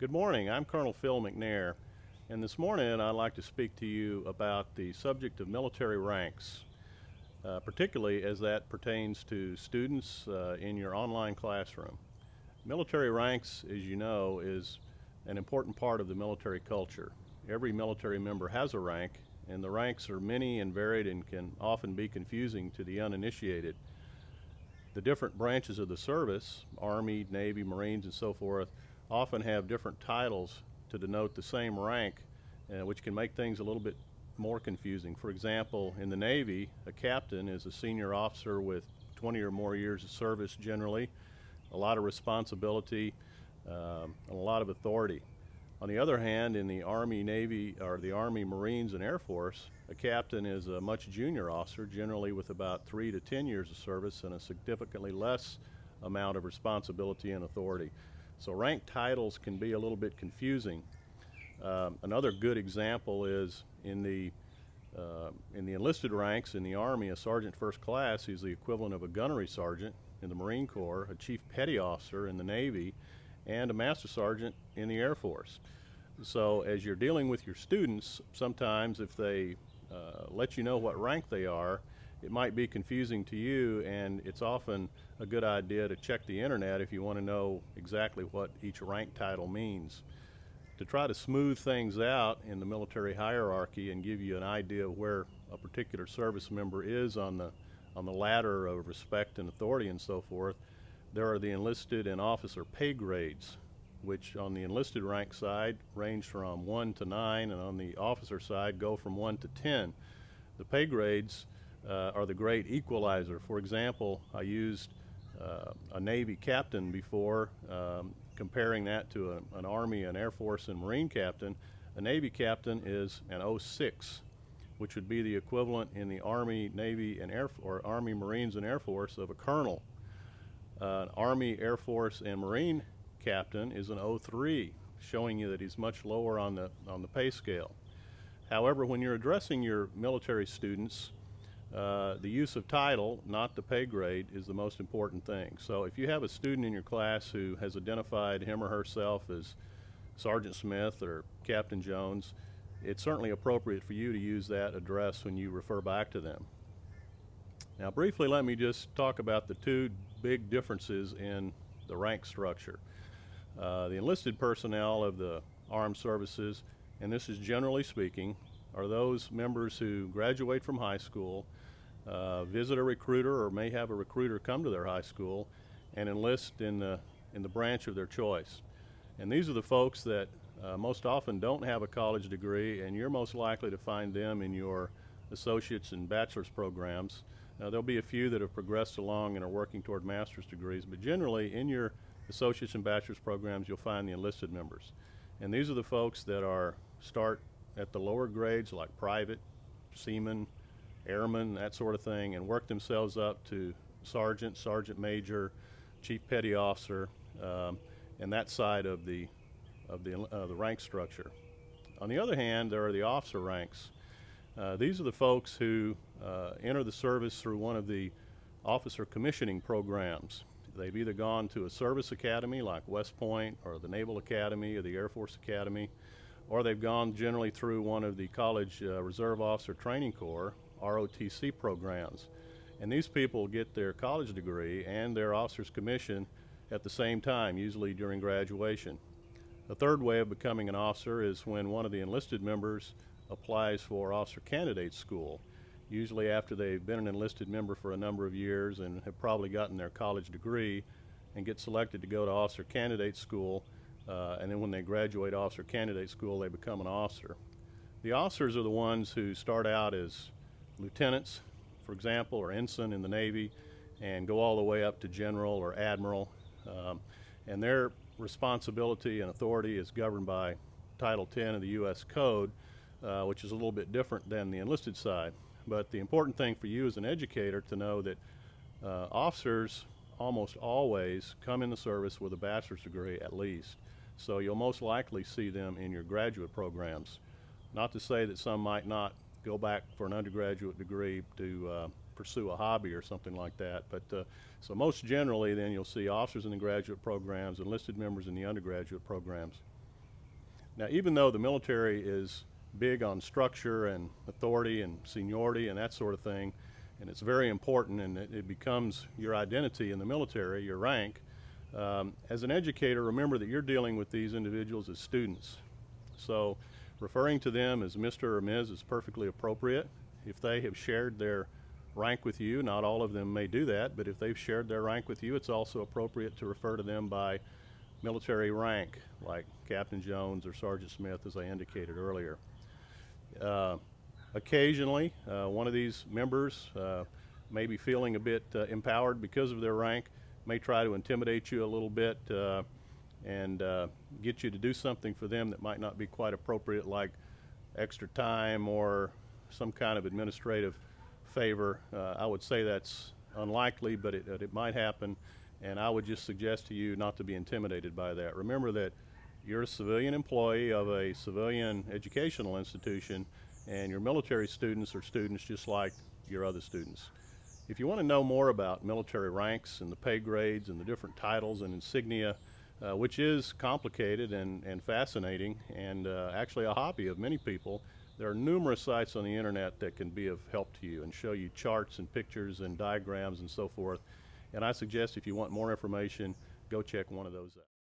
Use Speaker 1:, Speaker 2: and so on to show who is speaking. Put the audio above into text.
Speaker 1: Good morning. I'm Colonel Phil McNair, and this morning I'd like to speak to you about the subject of military ranks, particularly as that pertains to students in your online classroom. Military ranks, as you know, is an important part of the military culture. Every military member has a rank, and the ranks are many and varied and can often be confusing to the uninitiated. The different branches of the service, Army, Navy, Marines, and so forth, often have different titles to denote the same rank, which can make things a little bit more confusing. For example, in the Navy, a captain is a senior officer with 20 or more years of service generally, a lot of responsibility, and a lot of authority. On the other hand, in the Army, Navy, or the Army, Marines, and Air Force, a captain is a much junior officer, generally with about 3 to 10 years of service and a significantly less amount of responsibility and authority. So rank titles can be a little bit confusing. Another good example is in the enlisted ranks in the Army, a sergeant first class is the equivalent of a gunnery sergeant in the Marine Corps, a chief petty officer in the Navy, and a master sergeant in the Air Force. So as you're dealing with your students, sometimes if they let you know what rank they are, it might be confusing to you, and it's often a good idea to check the internet if you want to know exactly what each rank title means. To try to smooth things out in the military hierarchy and give you an idea of where a particular service member is on the ladder of respect and authority and so forth, there are the enlisted and officer pay grades, which on the enlisted rank side range from 1 to 9, and on the officer side go from 1 to 10. The pay grades are the great equalizer. For example, I used a Navy captain before, comparing that to an Army, an Air Force, and Marine captain. A Navy captain is an 06, which would be the equivalent in the Army, Navy, and Army, Marines, and Air Force of a colonel. An Army, Air Force, and Marine captain is an 03, showing you that he's much lower on the pay scale. However, when you're addressing your military students, the use of title, not the pay grade, is the most important thing. So if you have a student in your class who has identified him or herself as Sergeant Smith or Captain Jones, it's certainly appropriate for you to use that address when you refer back to them. Now briefly, let me just talk about the two big differences in the rank structure. The enlisted personnel of the armed services, and this is generally speaking, are those members who graduate from high school, visit a recruiter or may have a recruiter come to their high school and enlist in the branch of their choice. And these are the folks that most often don't have a college degree, and you're most likely to find them in your associates and bachelor's programs. There'll be a few that have progressed along and are working toward master's degrees, but generally in your associates and bachelor's programs you'll find the enlisted members. And these are the folks that start at the lower grades like private, seaman, airman, that sort of thing, and work themselves up to sergeant, sergeant major, chief petty officer, and that side of the rank structure. On the other hand, there are the officer ranks. These are the folks who enter the service through one of the officer commissioning programs. They've either gone to a service academy like West Point or the Naval Academy or the Air Force Academy, or they've gone generally through one of the College Reserve Officer Training Corps, ROTC programs. And these people get their college degree and their officer's commission at the same time, usually during graduation. The third way of becoming an officer is when one of the enlisted members applies for officer candidate school, usually after they've been an enlisted member for a number of years and have probably gotten their college degree, and get selected to go to officer candidate school. And then when they graduate officer candidate school, they become an officer. The officers are the ones who start out as lieutenants, for example, or ensign in the Navy, and go all the way up to general or admiral. And their responsibility and authority is governed by Title 10 of the U.S. Code, which is a little bit different than the enlisted side. But the important thing for you as an educator to know that officers almost always come in the service with a bachelor's degree at least. So you'll most likely see them in your graduate programs. Not to say that some might not go back for an undergraduate degree to pursue a hobby or something like that, but so most generally then you'll see officers in the graduate programs, enlisted members in the undergraduate programs. Now, even though the military is big on structure and authority and seniority and that sort of thing, and it's very important, and it becomes your identity in the military, your rank, as an educator, remember that you're dealing with these individuals as students. So referring to them as Mr. or Ms. is perfectly appropriate. If they have shared their rank with you, not all of them may do that, but if they've shared their rank with you, it's also appropriate to refer to them by military rank, like Captain Jones or Sergeant Smith, as I indicated earlier. Occasionally, one of these members may be feeling a bit empowered because of their rank, may try to intimidate you a little bit and get you to do something for them that might not be quite appropriate, like extra time or some kind of administrative favor. I would say that's unlikely, but it might happen, and I would just suggest to you not to be intimidated by that. Remember that you're a civilian employee of a civilian educational institution, and your military students are students just like your other students. If you want to know more about military ranks and the pay grades and the different titles and insignia, which is complicated and fascinating and actually a hobby of many people, there are numerous sites on the internet that can be of help to you and show you charts and pictures and diagrams and so forth. And I suggest if you want more information, go check one of those out.